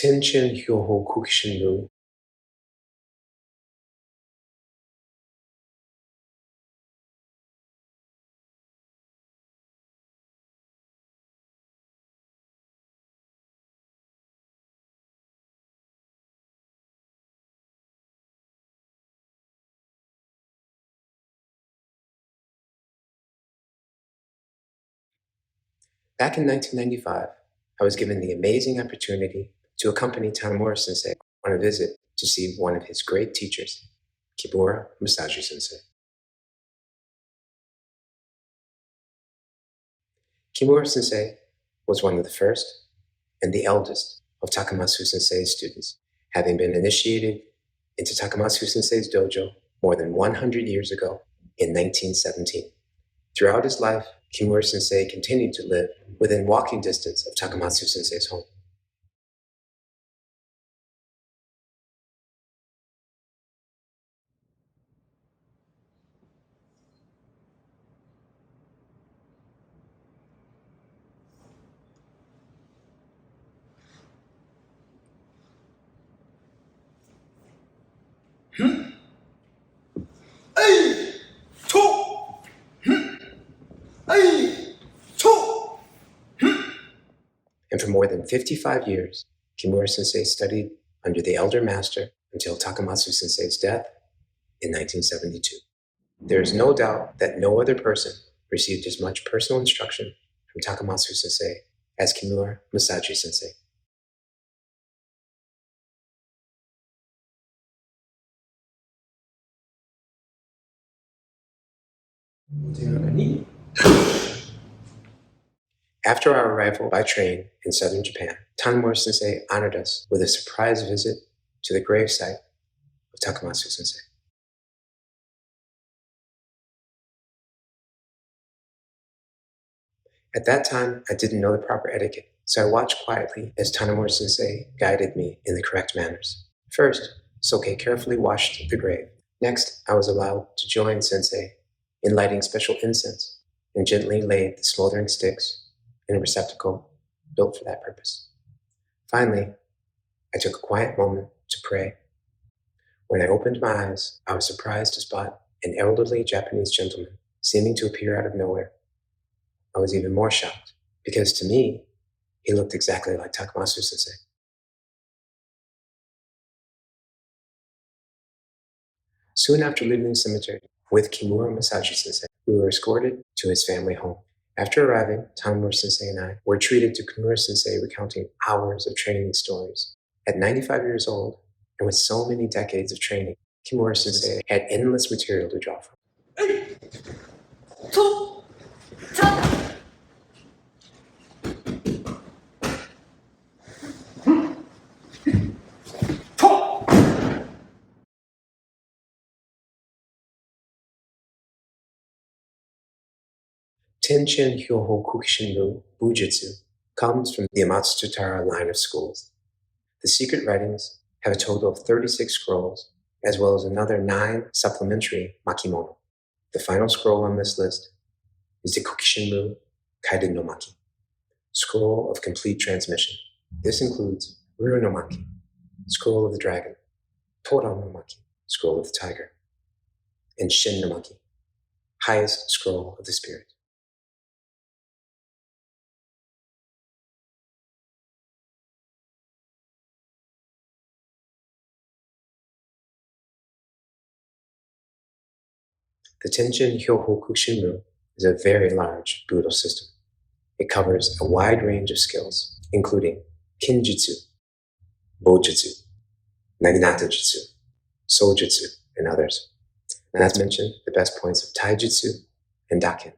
TENSHIN HYOHO KUKISHIN RYU. Back in 1995, I was given the amazing opportunity to accompany Tanemura Sensei on a visit to see one of his great teachers, Kimura Masaji Sensei. Kimura Sensei was one of the first and the eldest of Takamatsu Sensei's students, having been initiated into Takamatsu Sensei's dojo more than 100 years ago in 1917. Throughout his life, Kimura Sensei continued to live within walking distance of Takamatsu Sensei's home. And for more than 55 years, Kimura Sensei studied under the elder master until Takamatsu Sensei's death in 1972. There is no doubt that no other person received as much personal instruction from Takamatsu Sensei as Kimura Masaji Sensei. After our arrival by train in southern Japan, Tanemura Sensei honored us with a surprise visit to the gravesite of Takamatsu Sensei. At that time, I didn't know the proper etiquette, so I watched quietly as Tanemura Sensei guided me in the correct manners. First, Soke carefully washed the grave. Next, I was allowed to join Sensei in lighting special incense and gently laid the smoldering sticks in a receptacle built for that purpose. Finally, I took a quiet moment to pray. When I opened my eyes, I was surprised to spot an elderly Japanese gentleman seeming to appear out of nowhere. I was even more shocked because to me, he looked exactly like Takamatsu Sensei. Soon after leaving the cemetery with Kimura Masaji Sensei, we were escorted to his family home. After arriving, Tanemura Sensei and I were treated to Kimura Sensei recounting hours of training stories. At 95 years old, and with so many decades of training, Kimura Sensei had endless material to draw from. TENSHIN HYOHO KUKISHIN RYU Bujutsu comes from the Amatsutara line of schools. The secret writings have a total of 36 scrolls, as well as another 9 supplementary makimono. The final scroll on this list is the Kokeshin-ryu Kaiden no Maki, scroll of complete transmission. This includes Ryu no Maki, scroll of the dragon, Tora no Maki, scroll of the tiger, and Shin no Maki, highest scroll of the spirit. The TENSHIN HYOHO KUKISHIN RYU is a very large Budo system. It covers a wide range of skills, including Kinjutsu, Bojutsu, Naginata Jutsu, Sojutsu, and others. Not to mention the best points of Taijutsu and Daken.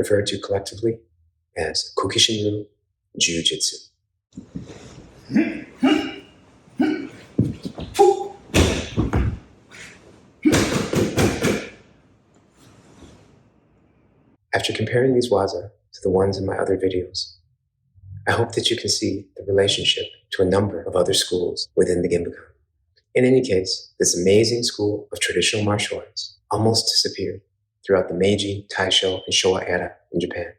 referred to collectively as Kokeshin Ryu Ju-Jutsu. After comparing these waza to the ones in my other videos, I hope that you can see the relationship to a number of other schools within the Genbukan. In any case, this amazing school of traditional martial arts almost disappeared throughout the Meiji, Taisho, and Showa era in Japan.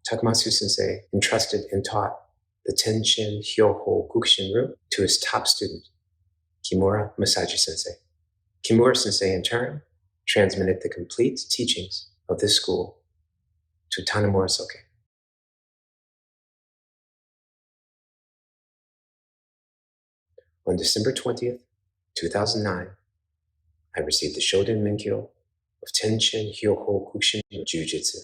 Takamatsu Sensei entrusted and taught the TENSHIN HYOHO KUKISHIN RYU to his top student, Kimura Masaji Sensei. Kimura Sensei, in turn, transmitted the complete teachings of this school to Tanemura Soke. On December 20th, 2009, I received the Shoden Menkyo of Tenshin Hyōho Kukishin Jiu-Jitsu.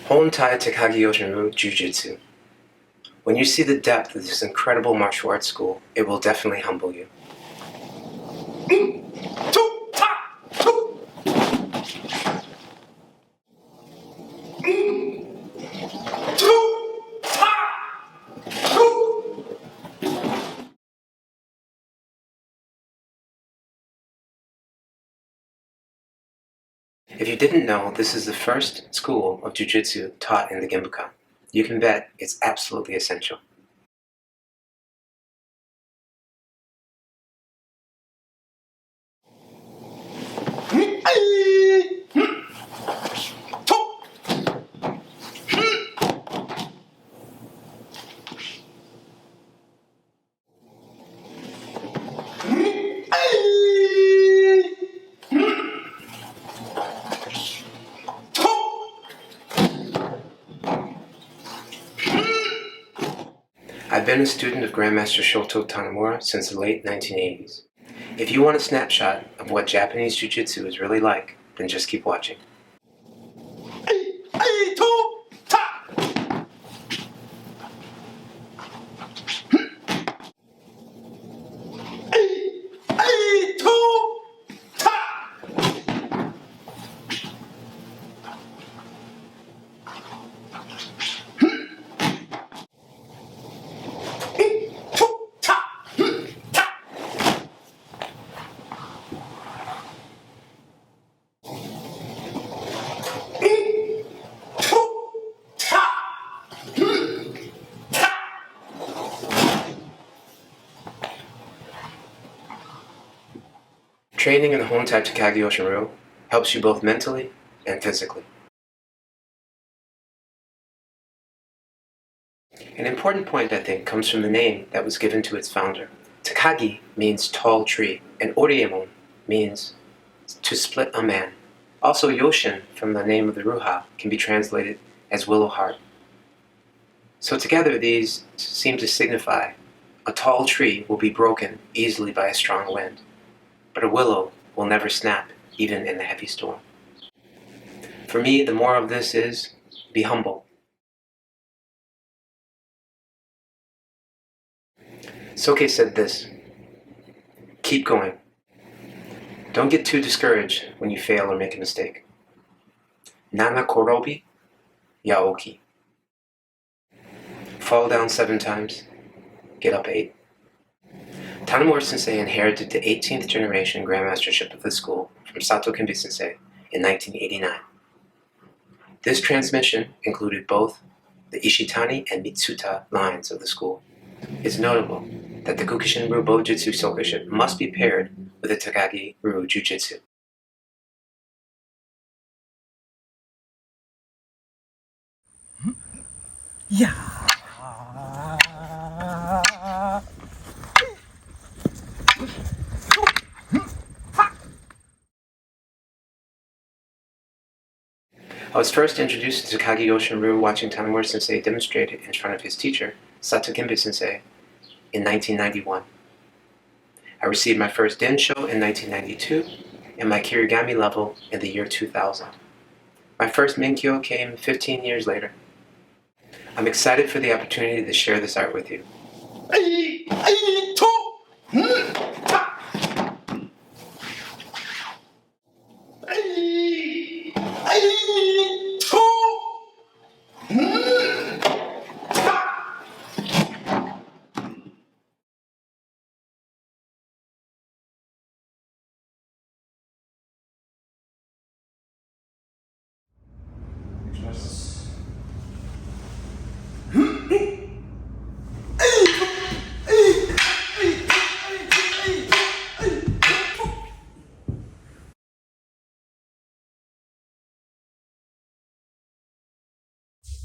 Hontai Takagi Yoshin Ryu Jiu-Jitsu. When you see the depth of this incredible martial arts school, it will definitely humble you. If you didn't know, this is the first school of Jiu-Jitsu taught in the Genbukan. You can bet it's absolutely essential. I've been a student of Grandmaster Shoto Tanemura since the late 1980s. If you want a snapshot of what Japanese Ju-Jitsu is really like, then just keep watching. Training in the Hontai Takagi Yoshin Ryu helps you both mentally and physically. An important point, I think, comes from the name that was given to its founder. Takagi means tall tree, and Oriemon means to split a man. Also, Yoshin, from the name of the Ruha, can be translated as Willow Heart. So together these seem to signify a tall tree will be broken easily by a strong wind, but a willow will never snap, even in a heavy storm. For me, the moral of this is, be humble. Soke said this, keep going. Don't get too discouraged when you fail or make a mistake. Nana Korobi, Yaoki. Fall down 7 times, get up 8. Tanemura Sensei inherited the 18th generation Grandmastership of the school from Sato Kinbei Sensei in 1989. This transmission included both the Ishitani and Mitsuta lines of the school. It's notable that the Kukishin Ryu Bojutsu Soke must be paired with the Takagi Ryu Ju-Jutsu. Yeah. I was first introduced to Takagi Yoshin Ryu watching Tanemura Sensei demonstrate it in front of his teacher, Sato Kinbei Sensei, in 1991. I received my first Densho in 1992 and my Kirigami level in the year 2000. My first Minkyo came 15 years later. I'm excited for the opportunity to share this art with you.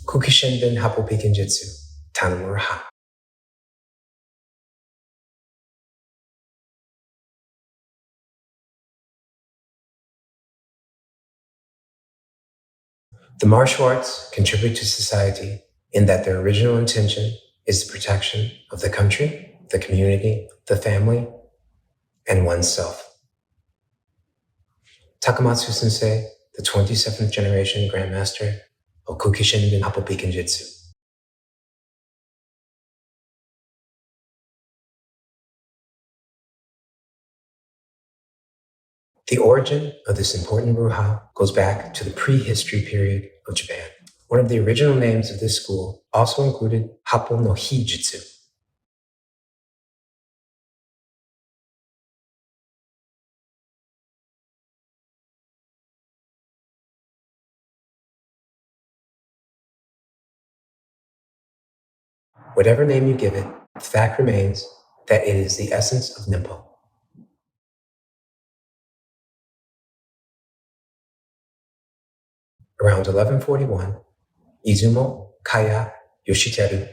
Kukishin den Happo Biken-jutsu, Tanemura. The martial arts contribute to society in that their original intention is the protection of the country, the community, the family, and oneself. Takamatsu Sensei, the 27th generation Grandmaster of Kukishin den Happo Biken-jutsu. The origin of this important Ryuha goes back to the prehistory period of Japan. One of the original names of this school also included Happo no Hi-jutsu. Whatever name you give it, the fact remains that it is the essence of Ninpo. Around 1141, Izumo Kaya Yoshiteru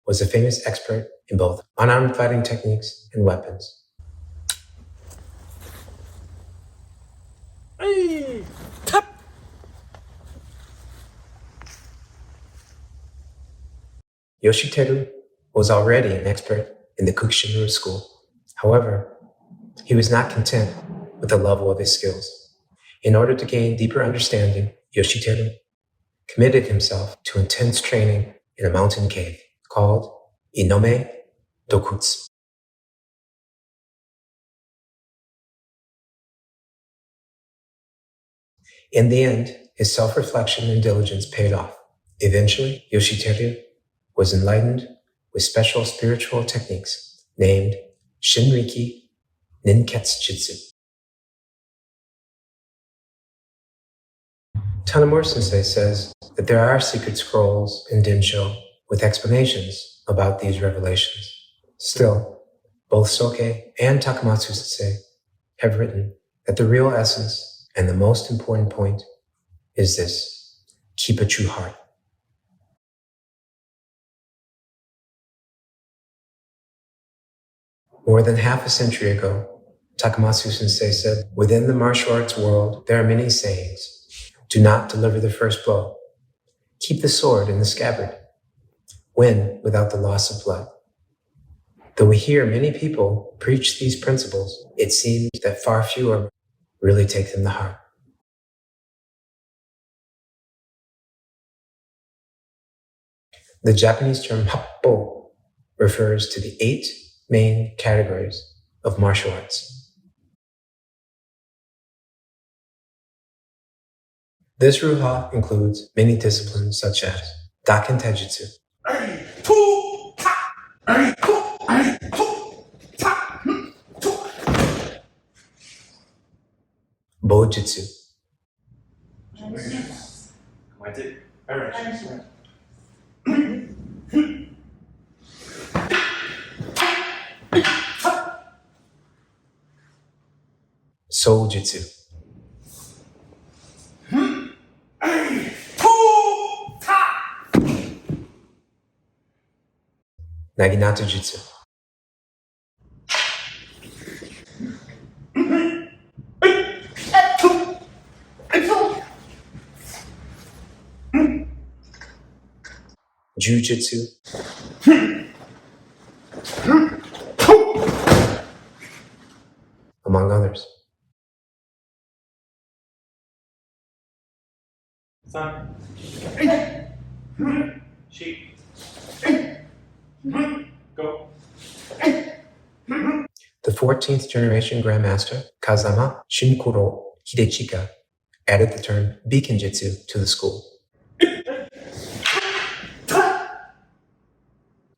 was a famous expert in both unarmed fighting techniques and weapons. Yoshiteru was already an expert in the Kokeshin-ryu school. However, he was not content with the level of his skills. In order to gain deeper understanding, Yoshiteru committed himself to intense training in a mountain cave called Inome Dokutsu. In the end, his self-reflection and diligence paid off. Eventually, Yoshiteru was enlightened with special spiritual techniques named Shinriki Ninketsu. Tanemura Sensei says that there are secret scrolls in Densho with explanations about these revelations. Still, both Soke and Takamatsu Sensei have written that the real essence and the most important point is this: keep a true heart. More than half a century ago, Takamatsu Sensei said, within the martial arts world, there are many sayings. Do not deliver the first blow. Keep the sword in the scabbard. Win without the loss of blood. Though we hear many people preach these principles, it seems that far fewer really take them to heart. The Japanese term Happo refers to the 8 main categories of martial arts. This Ryuha includes many disciplines such as Daken Taijutsu, Bojutsu, Soujutsu, Naginata Jutsu, Ju-Jutsu, among others. 3, 4, go. The 14th generation Grandmaster, Kazama Shinkuro Hidechika, added the term Biken-jutsu to the school.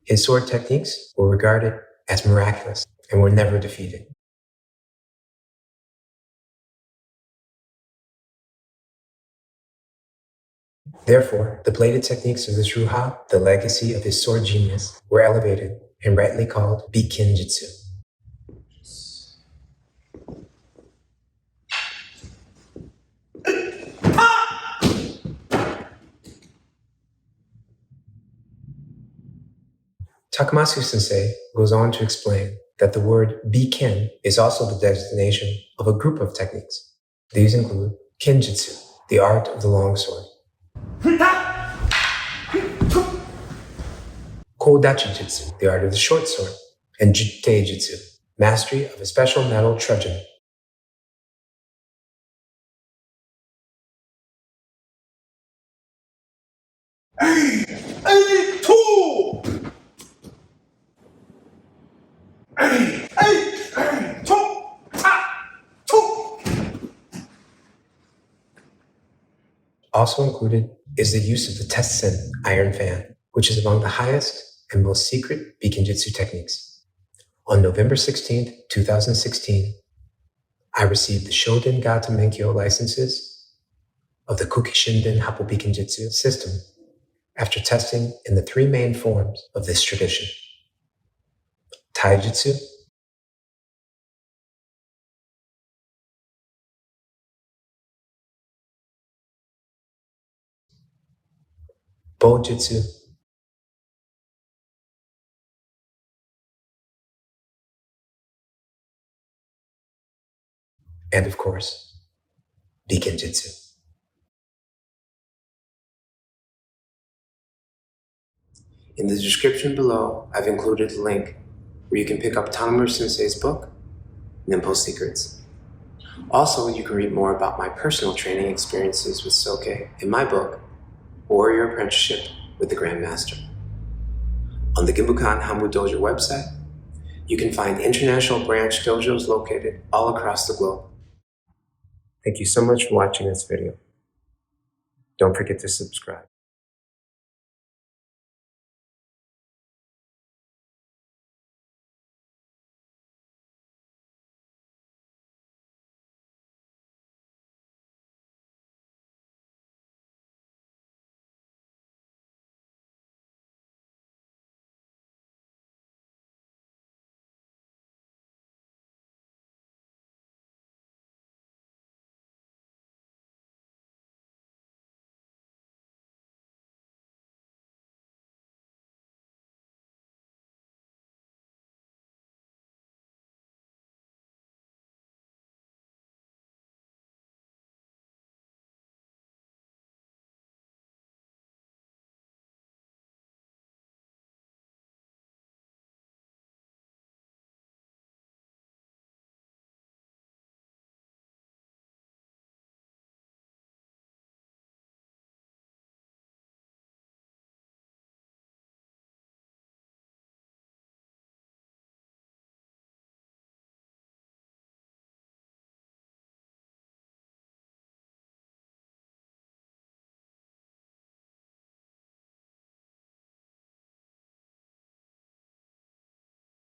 His sword techniques were regarded as miraculous and were never defeated. Therefore, the bladed techniques of this Ryuha, the legacy of his sword genius, were elevated and rightly called Biken-jutsu. Takamatsu Sensei goes on to explain that the word Biken is also the designation of a group of techniques. These include Kenjutsu, the art of the longsword, Kodachi-jutsu, the art of the short sword, and Jutei-jutsu, mastery of a special metal truncheon. Also included is the use of the Tessin iron fan, which is among the highest and most secret Biken-jutsu techniques. On November 16, 2016, I received the Shoden Gata Menkyo licenses of the Kokeshin-ryu Happo Biken-jutsu system after testing in the 3 main forms of this tradition: Taijutsu, Bojutsu, and of course, Biken-jutsu. In the description below, I've included a link where you can pick up Tanemura Sensei's book, Nimble Secrets. Also, you can read more about my personal training experiences with Soke in my book, Warrior Apprenticeship with the Grandmaster. On the Genbukan Hambu Dojo website, you can find international branch dojos located all across the globe. Thank you so much for watching this video. Don't forget to subscribe.